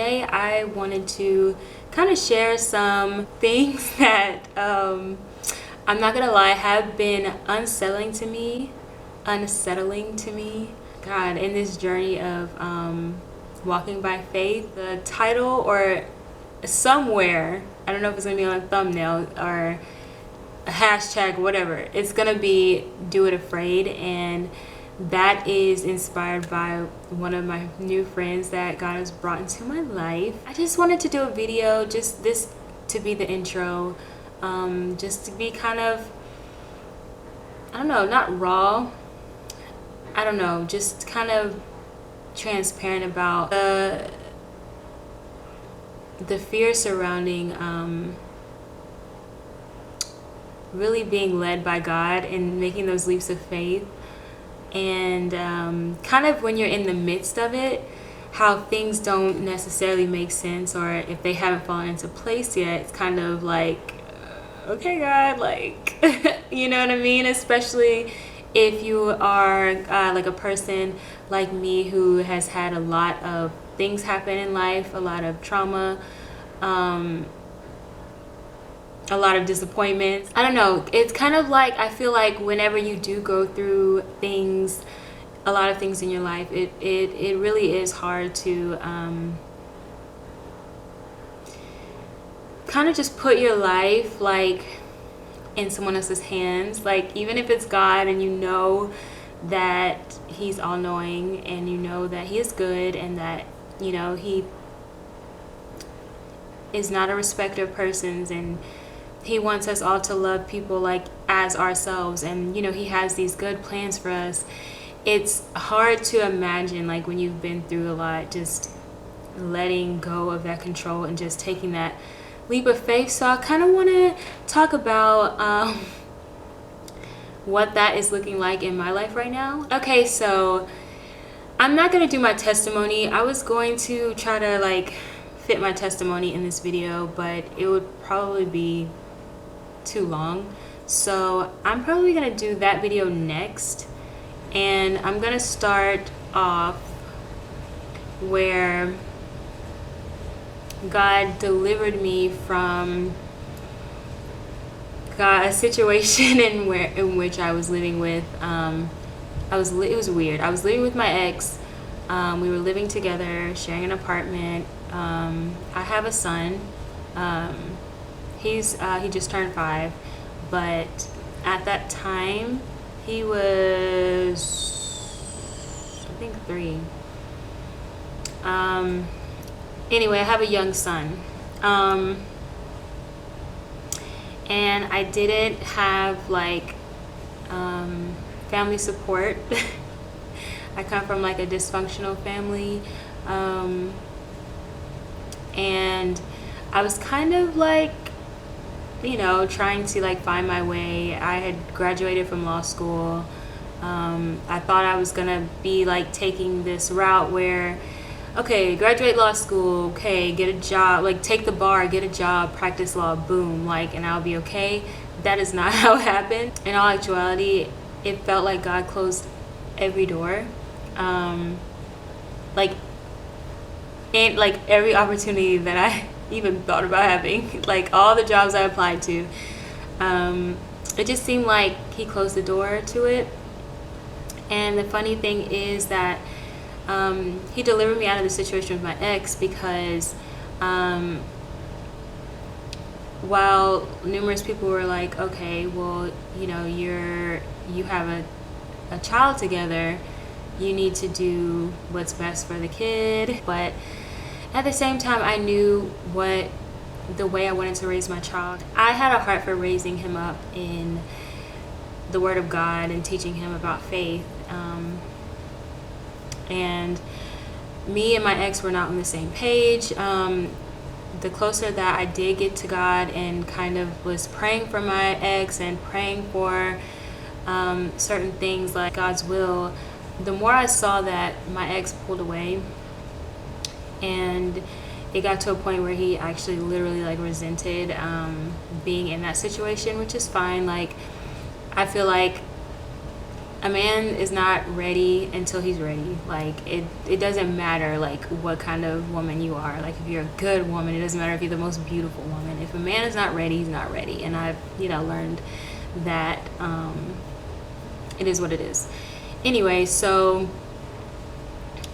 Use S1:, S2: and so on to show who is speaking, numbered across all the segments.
S1: today I wanted to kind of share some things that I'm not gonna lie have been unsettling to me. God, in this journey of walking by faith. The title or somewhere, I don't know if it's gonna be on a thumbnail or a hashtag, whatever, it's gonna be "Do It Afraid," and that is inspired by one of my new friends that God has brought into my life. I just wanted to do a video, just this to be the intro, just to be kind of, I don't know, not raw, I don't know, just kind of transparent about the fear surrounding really being led by God and making those leaps of faith. And kind of when you're in the midst of it, how things don't necessarily make sense, or if they haven't fallen into place yet, it's kind of like, okay, God, like, you know what I mean? Especially if you are like a person like me who has had a lot of things happen in life, a lot of trauma, a lot of disappointments. I don't know, it's kind of like, I feel like whenever you do go through things, a lot of things in your life, it really is hard to kind of just put your life like in someone else's hands. Like, even if it's God and you know that he's all-knowing and you know that he is good and that, you know, he is not a respecter of persons and he wants us all to love people like as ourselves, and you know, he has these good plans for us. It's hard to imagine, like, when you've been through a lot, just letting go of that control and just taking that leap of faith. So I kind of want to talk about what that is looking like in my life right now. Okay, so I'm not going to do my testimony. I was going to try to like fit my testimony in this video, but it would probably be too long. So I'm probably going to do that video next. And I'm going to start off where God delivered me from a situation in which I was living with. It was weird. I was living with my ex. We were living together, sharing an apartment. I have a son. He just turned 5, but at that time he was, I think, 3. Anyway, I have a young son, and I didn't have like family support. I come from like a dysfunctional family, and I was kind of like, you know, trying to like find my way. I had graduated from law school. I thought I was gonna be like taking this route where, okay, graduate law school, okay, get a job, like take the bar, get a job, practice law, boom, like, and I'll be okay. That is not how it happened. In all actuality, it felt like God closed every door. Like every opportunity that I even thought about having, like all the jobs I applied to, it just seemed like he closed the door to it. And the funny thing is that he delivered me out of the situation with my ex because while numerous people were like, okay, well, you know, you have a child together, you need to do what's best for the kid. But at the same time, I knew the way I wanted to raise my child. I had a heart for raising him up in the Word of God and teaching him about faith. And me and my ex were not on the same page. The closer that I did get to God and kind of was praying for my ex and praying for certain things like God's will, the more I saw that my ex pulled away. And it got to a point where he actually literally like resented being in that situation, which is fine. Like, I feel like a man is not ready until he's ready. Like it doesn't matter like what kind of woman you are. Like if you're a good woman, it doesn't matter if you're the most beautiful woman. If a man is not ready, he's not ready. And I've learned that it is what it is. Anyway, so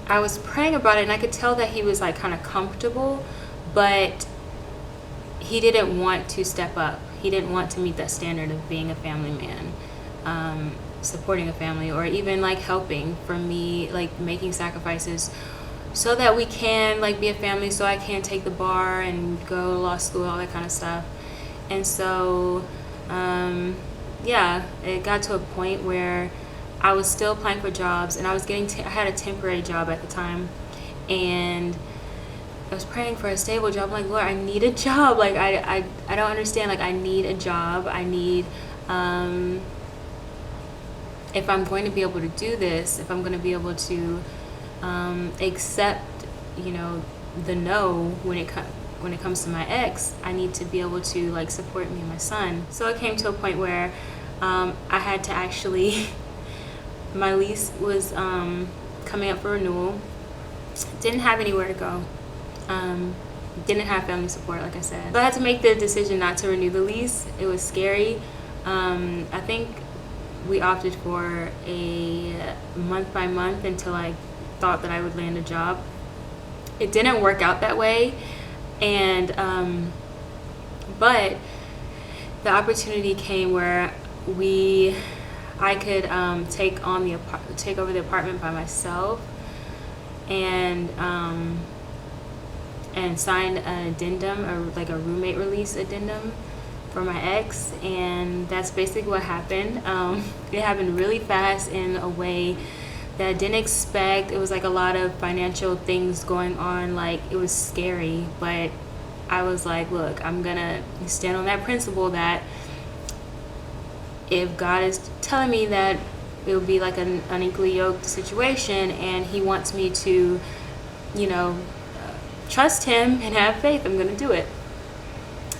S1: I was praying about it, and I could tell that he was like kind of comfortable, but he didn't want to step up. He didn't want to meet that standard of being a family man, supporting a family, or even like helping for me, like making sacrifices so that we can like be a family, so I can take the bar and go to law school, all that kind of stuff. And so it got to a point where I was still applying for jobs, and I was I had a temporary job at the time, and I was praying for a stable job. I'm like, Lord, I need a job. Like I don't understand. Like I need a job. I need if I'm going to be able to do this, if I'm going to be able to accept, the no when it comes to my ex, I need to be able to like support me and my son. So it came to a point where I had to actually, my lease was coming up for renewal. Didn't have anywhere to go. Didn't have family support, like I said. So I had to make the decision not to renew the lease. It was scary. I think we opted for a month by month until I thought that I would land a job. It didn't work out that way, and but the opportunity came where I could take over the apartment by myself, and sign an addendum, or like a roommate release addendum for my ex. And that's basically what happened. It happened really fast in a way that I didn't expect. It was like a lot of financial things going on. Like it was scary, but I was like, look, I'm gonna stand on that principle that if God is telling me that it will be like an unequally yoked situation, and he wants me to, trust him and have faith, I'm gonna do it.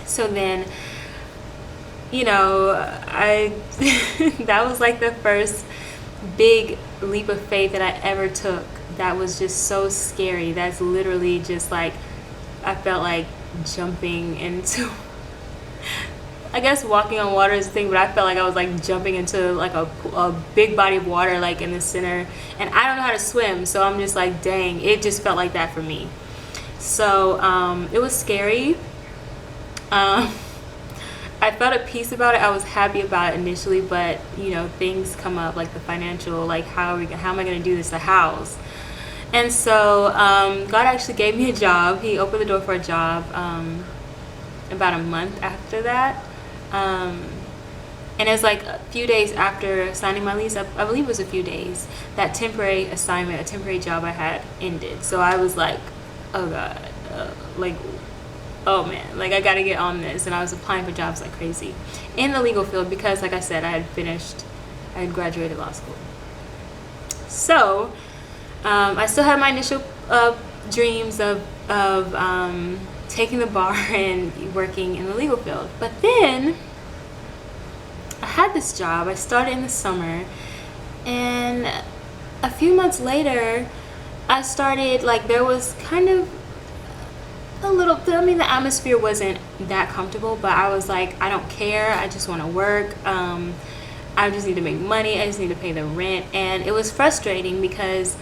S1: So then, I that was like the first big leap of faith that I ever took. That was just so scary. That's literally just like, I felt like jumping into I guess walking on water is the thing, but I felt like I was like jumping into like a big body of water, like in the center, and I don't know how to swim, so I'm just like, dang, it just felt like that for me. So it was scary. I felt at peace about it. I was happy about it initially, but things come up, like the financial, like how am I going to do this, the house. And so God actually gave me a job. He opened the door for a job about a month after that. And it was like a few days after signing my lease, I believe it was a few days, that temporary assignment, a temporary job I had ended. So I was like, oh God, oh man, like I gotta get on this. And I was applying for jobs like crazy in the legal field because, like I said, I had graduated law school. So I still had my initial dreams of taking the bar and working in the legal field. But then I had this job. I started in the summer, and a few months later I started, like, there was kind of a little, the atmosphere wasn't that comfortable, but I was like, I don't care, I just want to work. I just need to make money, I just need to pay the rent. And it was frustrating because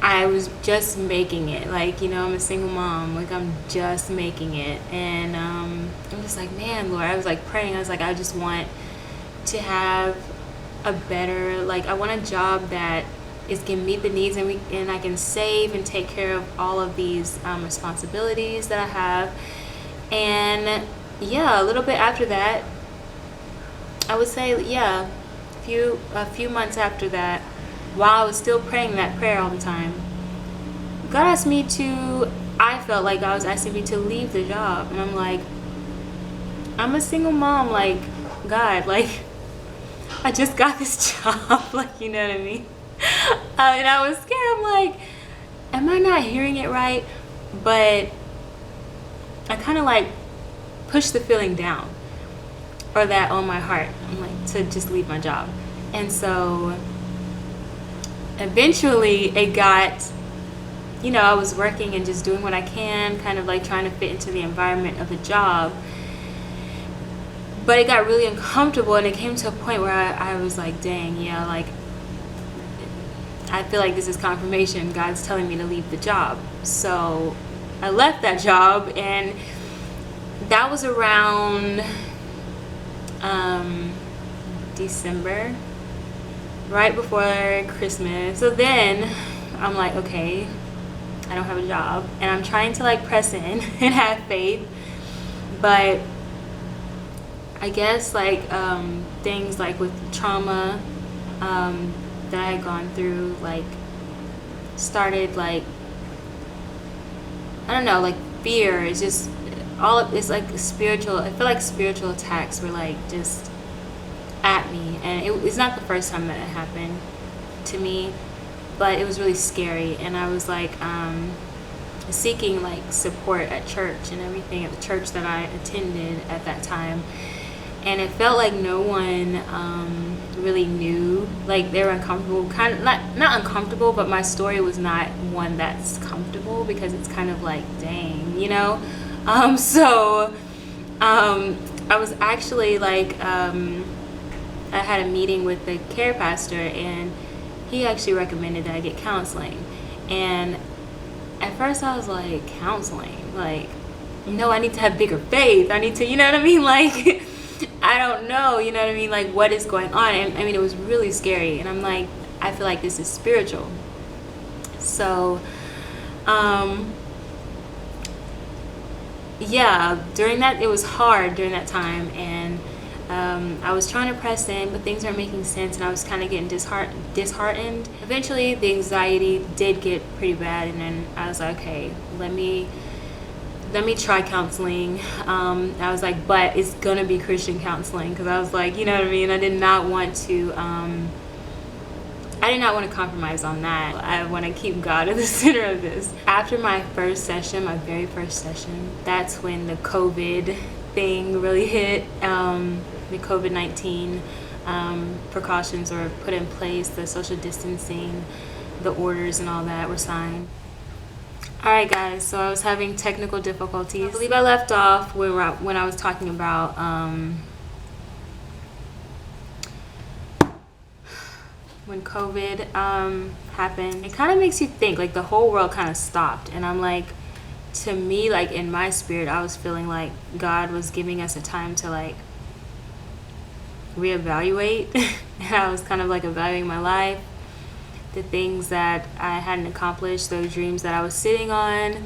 S1: I was just making it, like, I'm a single mom, like I'm just making it. And I'm just like, man, Lord, I was like praying, I was like, I just want to have a better, like, I want a job that can meet the needs, and I can save and take care of all of these responsibilities that I have. And yeah, a little bit after that, I would say, yeah, a few months after that, while I was still praying that prayer all the time, God asked me I felt like God was asking me to leave the job. And I'm like, I'm a single mom, like, God, like, I just got this job, like, you know what I mean? And I was scared. I'm like, am I not hearing it right? But I kind of like pushed the feeling down, or that on my heart. I'm like, to just leave my job. And so eventually it got, I was working and just doing what I can, kind of like trying to fit into the environment of the job. But it got really uncomfortable, and it came to a point where I was like, dang, like, I feel like this is confirmation. God's telling me to leave the job. So I left that job, and that was around December, right before Christmas. So then I'm like, okay, I don't have a job, and I'm trying to like press in and have faith. But I guess like things like with trauma that I had gone through, like, started like, I don't know, like fear. It's just it's like spiritual. I feel like spiritual attacks were like just at me, and it's not the first time that it happened to me, but it was really scary. And I was like seeking like support at church and everything, at the church that I attended at that time. And it felt like no one really knew. Like, they were uncomfortable, kind of not uncomfortable, but my story was not one that's comfortable, because it's kind of like, dang, So I was actually like, I had a meeting with the care pastor, and he actually recommended that I get counseling. And at first I was like, counseling? Like, no, I need to have bigger faith. I need to, you know what I mean? Like, I don't know, you know what I mean? Like, what is going on? And I mean, it was really scary. And I'm like, I feel like this is spiritual. So, yeah, during that, it was hard during that time. And I was trying to press in, but things weren't making sense, and I was kind of getting disheartened. Eventually, the anxiety did get pretty bad, and then I was like, okay, let me try counseling. I was like, but it's gonna be Christian counseling, because I was like, you know what I mean? I did not want to compromise on that. I want to keep God at the center of this. After my very first session, that's when the COVID thing really hit. The COVID-19 precautions were put in place, the social distancing, the orders and all that were signed. Alright guys, so I was having technical difficulties. I believe I left off when I was talking about when COVID happened. It kind of makes you think, like, the whole world kind of stopped. And I'm like, to me, like, in my spirit, I was feeling like God was giving us a time to like reevaluate. And I was kind of like evaluating my life, the things that I hadn't accomplished, those dreams that I was sitting on,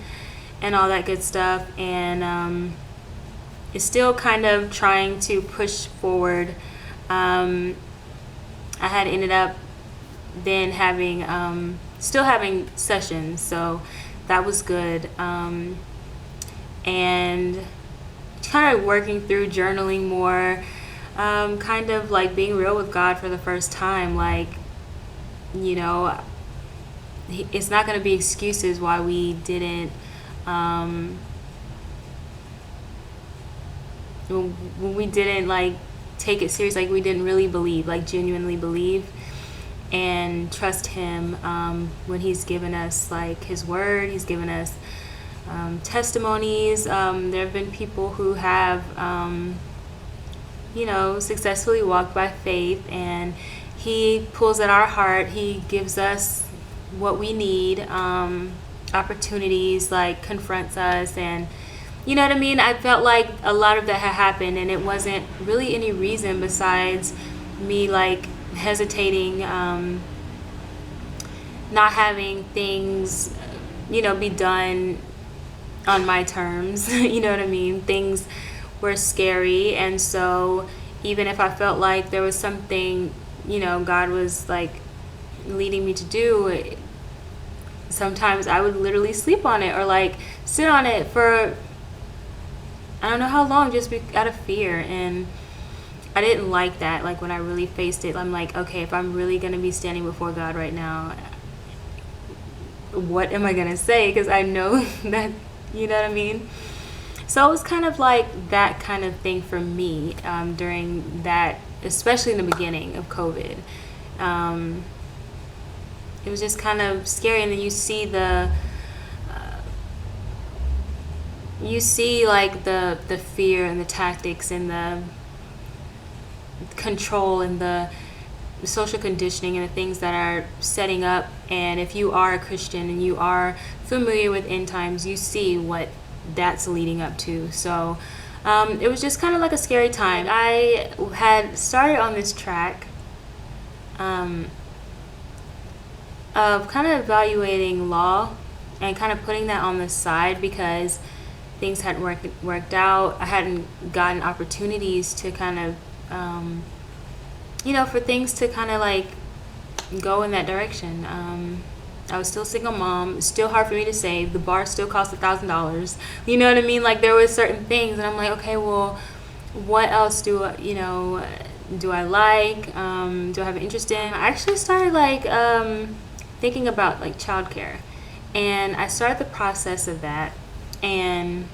S1: and all that good stuff. And it's still kind of trying to push forward. I had ended up then still having sessions, so that was good. And kind of working through journaling more, kind of like being real with God for the first time. Like, it's not going to be excuses why we didn't, when we didn't like take it serious, like we didn't really believe, like genuinely believe and trust Him when He's given us like His word. He's given us testimonies. There have been people who have, successfully walked by faith, and He pulls at our heart. He gives us what we need, opportunities, like confronts us, and you know what I mean? I felt like a lot of that had happened, and it wasn't really any reason besides me like hesitating, not having things, be done on my terms. You know what I mean? Things were scary, and so even if I felt like there was something, God was like leading me to do, sometimes I would literally sleep on it or like sit on it for I don't know how long, just out of fear. And I didn't like that. Like, when I really faced it, I'm like, okay, if I'm really going to be standing before God right now, what am I going to say? Because I know that, you know what I mean? So it was kind of like that kind of thing for me during that, especially in the beginning of COVID. it was just kind of scary. And then you see like the fear and the tactics and the control and the social conditioning and the things that are setting up. And if you are a Christian and you are familiar with end times, you see what that's leading up to. So it was just kind of like a scary time. I had started on this track of kind of evaluating law and kind of putting that on the side because things hadn't worked out. I hadn't gotten opportunities to kind of for things to kind of like go in that direction. I was still a single mom. It's still hard for me to save. The bar still cost $1,000. You know what I mean? Like there were certain things, and I'm like, okay, well, what else do I like? Do I have an interest in? I actually started like thinking about like childcare, and I started the process of that. And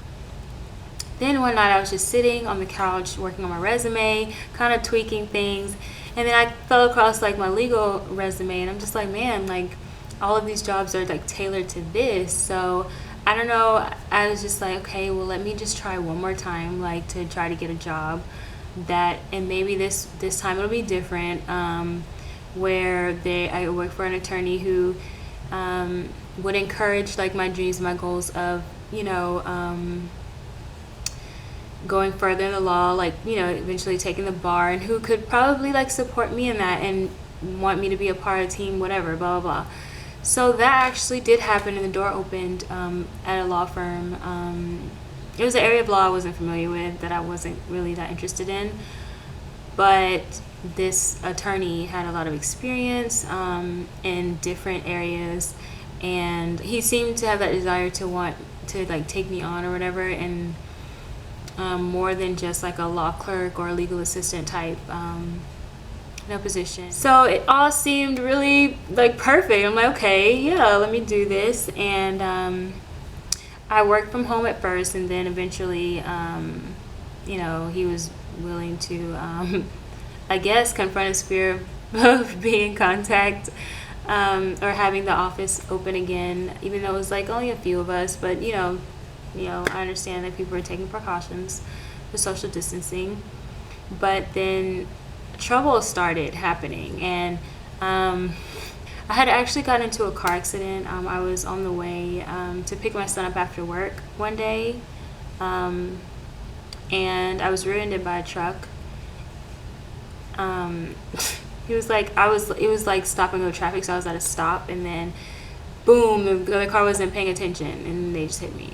S1: then one night I was just sitting on the couch working on my resume, kind of tweaking things, and then I fell across like my legal resume, and I'm just like, man, like all of these jobs are like tailored to this. So I don't know, I was just like, okay, well, let me just try one more time, like to try to get a job and maybe this time it'll be different, where I work for an attorney who would encourage like my dreams, my goals of going further in the law, like eventually taking the bar, and who could probably like support me in that and want me to be a part of a team, whatever, blah blah blah. So that actually did happen, and the door opened at a law firm. It was an area of law I wasn't familiar with, that I wasn't really that interested in, but this attorney had a lot of experience in different areas, and he seemed to have that desire to want to like take me on or whatever, and more than just like a law clerk or a legal assistant type position. So it all seemed really like perfect. I'm like, okay, yeah, let me do this. And I worked from home at first, and then eventually he was willing to I guess confront his fear of being in contact or having the office open again, even though it was like only a few of us. But I understand that people are taking precautions for social distancing. But then trouble started happening, and I had actually gotten into a car accident. I was on the way to pick my son up after work one day, and I was rear-ended by a truck. It was like stop and go traffic, so I was at a stop, and then boom, the other car wasn't paying attention, and they just hit me.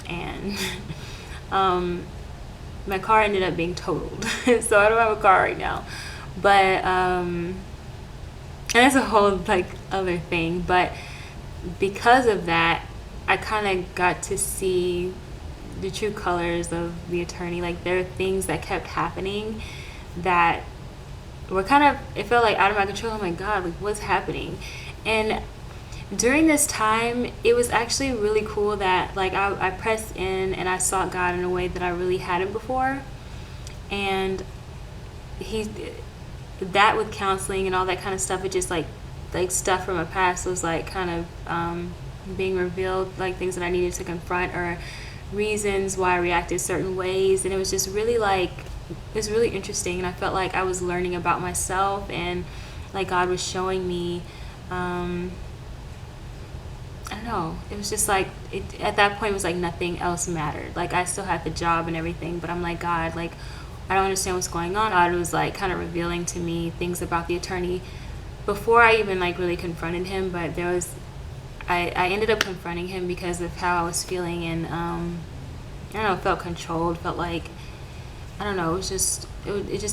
S1: And my car ended up being totaled. So I don't have a car right now, but and that's a whole like other thing. But because of that, I kind of got to see the true colors of the attorney. Like there are things that kept happening that were kind of, it felt like out of my control. Oh my God, like what's happening? And during this time, it was actually really cool that like I pressed in and I sought God in a way that I really hadn't before. And that with counseling and all that kind of stuff, it just like stuff from my past was like kind of being revealed, like things that I needed to confront or reasons why I reacted certain ways. And it was just really like, it was really interesting. And I felt like I was learning about myself, and like God was showing me, I don't know, it was just like at that point it was like nothing else mattered. Like I still had the job and everything, but I'm like, God, like I don't understand what's going on. God was like kind of revealing to me things about the attorney before I even like really confronted him. But there was, I ended up confronting him because of how I was feeling, and I don't know, felt controlled, felt like, I don't know, it just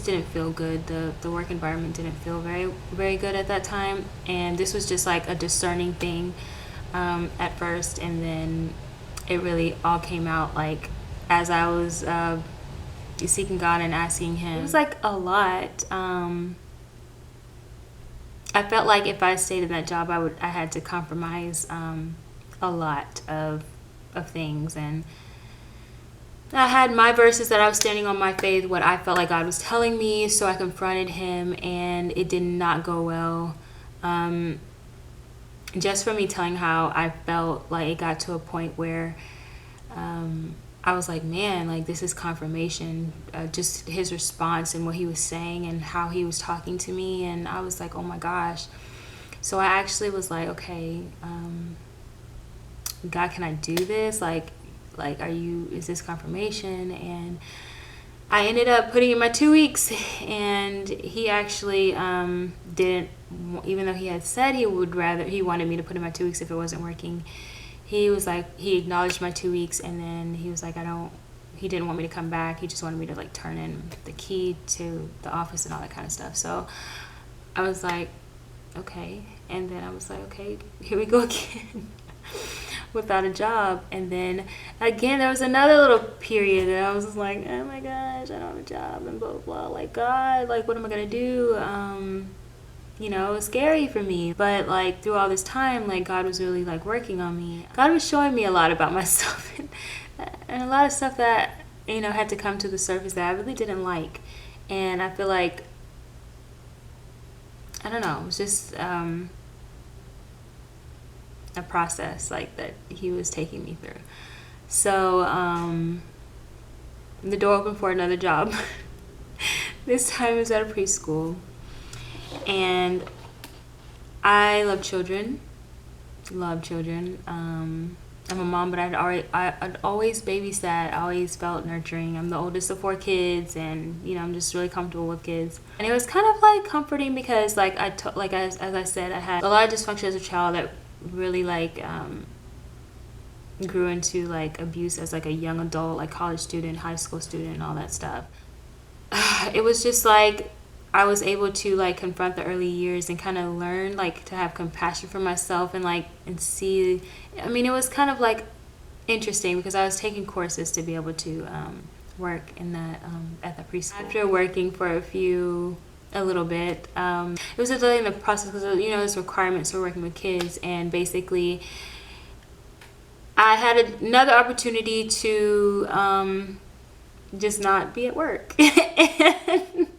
S1: didn't feel good. The work environment didn't feel very, very good at that time. And this was just like a discerning thing at first, and then it really all came out like as I was seeking God and asking Him. It was like a lot. I felt like if I stayed in that job, I had to compromise a lot of things, and I had my verses that I was standing on my faith, what I felt like God was telling me. So I confronted Him, and it did not go well. just for me telling how I felt, like it got to a point where I was like, man, like this is confirmation. Just his response and what he was saying and how he was talking to me, and I was like, oh my gosh. So I actually was like, okay, God, can I do this? Like, is this confirmation? And I ended up putting in my 2 weeks, and he actually didn't, even though he had said he wanted me to put in my 2 weeks if it wasn't working. He was like, he acknowledged my 2 weeks, and then he was like, he didn't want me to come back. He just wanted me to like turn in the key to the office and all that kind of stuff. So I was like, okay. And then I was like, okay, here we go again. Without a job. And then again there was another little period and I was just like, oh my gosh, I don't have a job and blah blah blah. Like, God, like what am I gonna do? It was scary for me. But like through all this time, like God was really like working on me. God was showing me a lot about myself and a lot of stuff that had to come to the surface that I really didn't like. And I feel like, I don't know, it was just a process like that he was taking me through. So the door opened for another job. This time it was at a preschool, and I love children. I'm a mom, but I'd always babysat. I always felt nurturing. I'm the oldest of 4 kids, and I'm just really comfortable with kids. And it was kind of like comforting because like as I said, I had a lot of dysfunction as a child that really like grew into like abuse as like a young adult, like college student, high school student, and all that stuff. It was just like I was able to like confront the early years and kind of learn like to have compassion for myself and see. I mean, it was kind of like interesting because I was taking courses to be able to work in that at the preschool. After working for a little bit, it was a delay in the process because there's requirements for working with kids, and basically I had another opportunity to just not be at work. And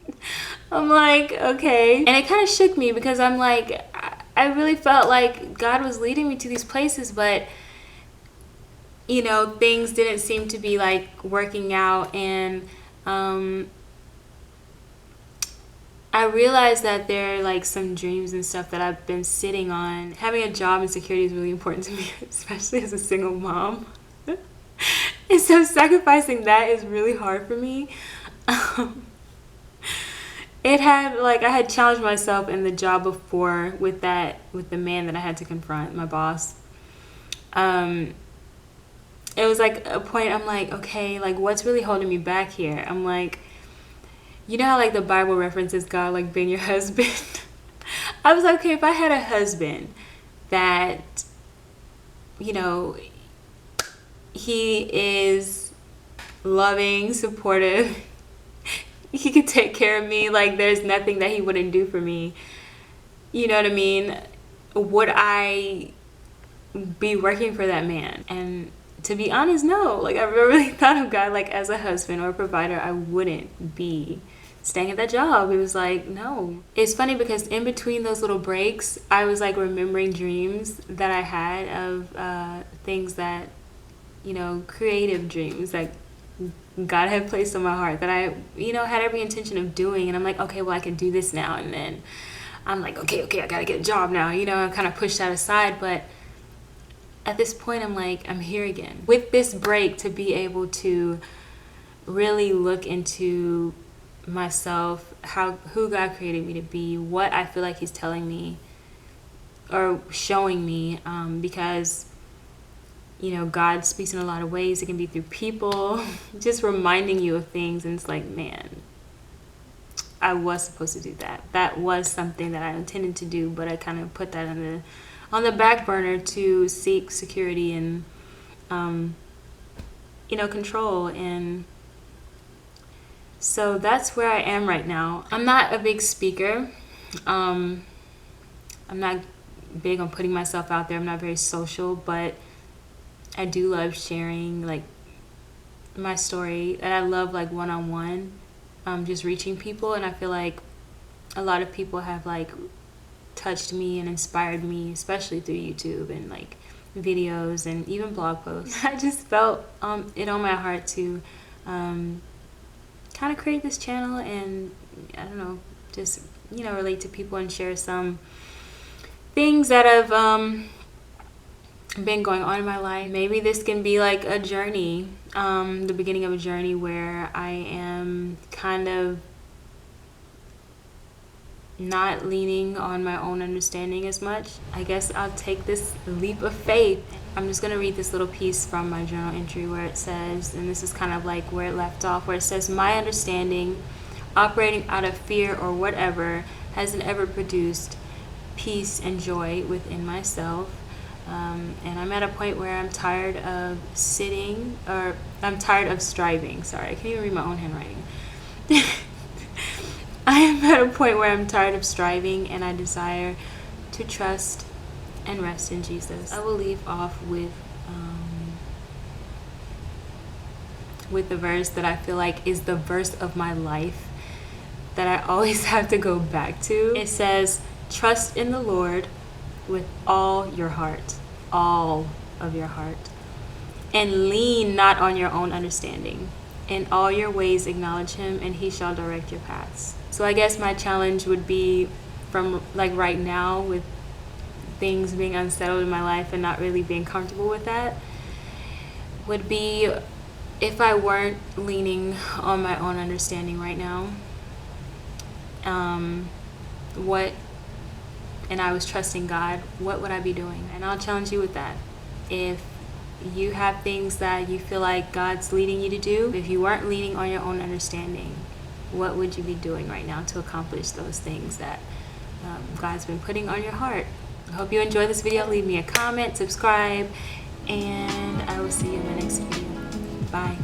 S1: I'm like, okay. And it kind of shook me because I'm like, I really felt like God was leading me to these places, but things didn't seem to be like working out. And I realized that there are like some dreams and stuff that I've been sitting on. Having a job and security is really important to me, especially as a single mom. And so sacrificing that is really hard for me. I had challenged myself in the job before with the man that I had to confront, my boss. It was like a point I'm like, okay, like what's really holding me back here? I'm like, how like the Bible references God like being your husband? I was like, okay, if I had a husband that, he is loving, supportive, he could take care of me, like there's nothing that he wouldn't do for me, you know what I mean? Would I be working for that man? And to be honest, no. Like I really thought of God like as a husband or a provider. I wouldn't be staying at that job. It was like, no. It's funny because in between those little breaks, I was like remembering dreams that I had of things that, creative dreams that God had placed on my heart that I, had every intention of doing. And I'm like, okay, well, I can do this now. And then I'm like, okay, I gotta get a job now. I kind of pushed that aside. But at this point, I'm like, I'm here again. With this break, to be able to really look into myself, who God created me to be, what I feel like he's telling me or showing me, because God speaks in a lot of ways. It can be through people, just reminding you of things, and it's like, man, I was supposed to do that. That was something that I intended to do, but I kind of put that on the back burner to seek security and control. And so that's where I am right now. I'm not a big speaker. I'm not big on putting myself out there. I'm not very social, but I do love sharing like my story, and I love like one-on-one, just reaching people. And I feel like a lot of people have like touched me and inspired me, especially through YouTube and like videos and even blog posts. I just felt it on my heart to kind of create this channel and, I don't know, just, you know, relate to people and share some things that have been going on in my life. Maybe this can be like a journey, the beginning of a journey where I am kind of not leaning on my own understanding as much. I guess I'll take this leap of faith. I'm just going to read this little piece from my journal entry where it says, and this is kind of like where it left off, where it says, my understanding, operating out of fear or whatever, hasn't ever produced peace and joy within myself. And I'm at a point where I'm tired of I'm tired of striving. Sorry, I can't even read my own handwriting. I am at a point where I'm tired of striving and I desire to trust and rest in Jesus. I will leave off with the verse that I feel like is the verse of my life that I always have to go back to. It says, trust in the Lord with all your heart, all of your heart, and lean not on your own understanding. In all your ways acknowledge him, and he shall direct your paths. So I guess my challenge would be from like right now, with things being unsettled in my life and not really being comfortable with that, would be if I weren't leaning on my own understanding right now, and I was trusting God, what would I be doing? And I'll challenge you with that. If you have things that you feel like God's leading you to do, if you weren't leaning on your own understanding, what would you be doing right now to accomplish those things that God's been putting on your heart? I hope you enjoyed this video. Leave me a comment, subscribe, and I will see you in the next video. Bye.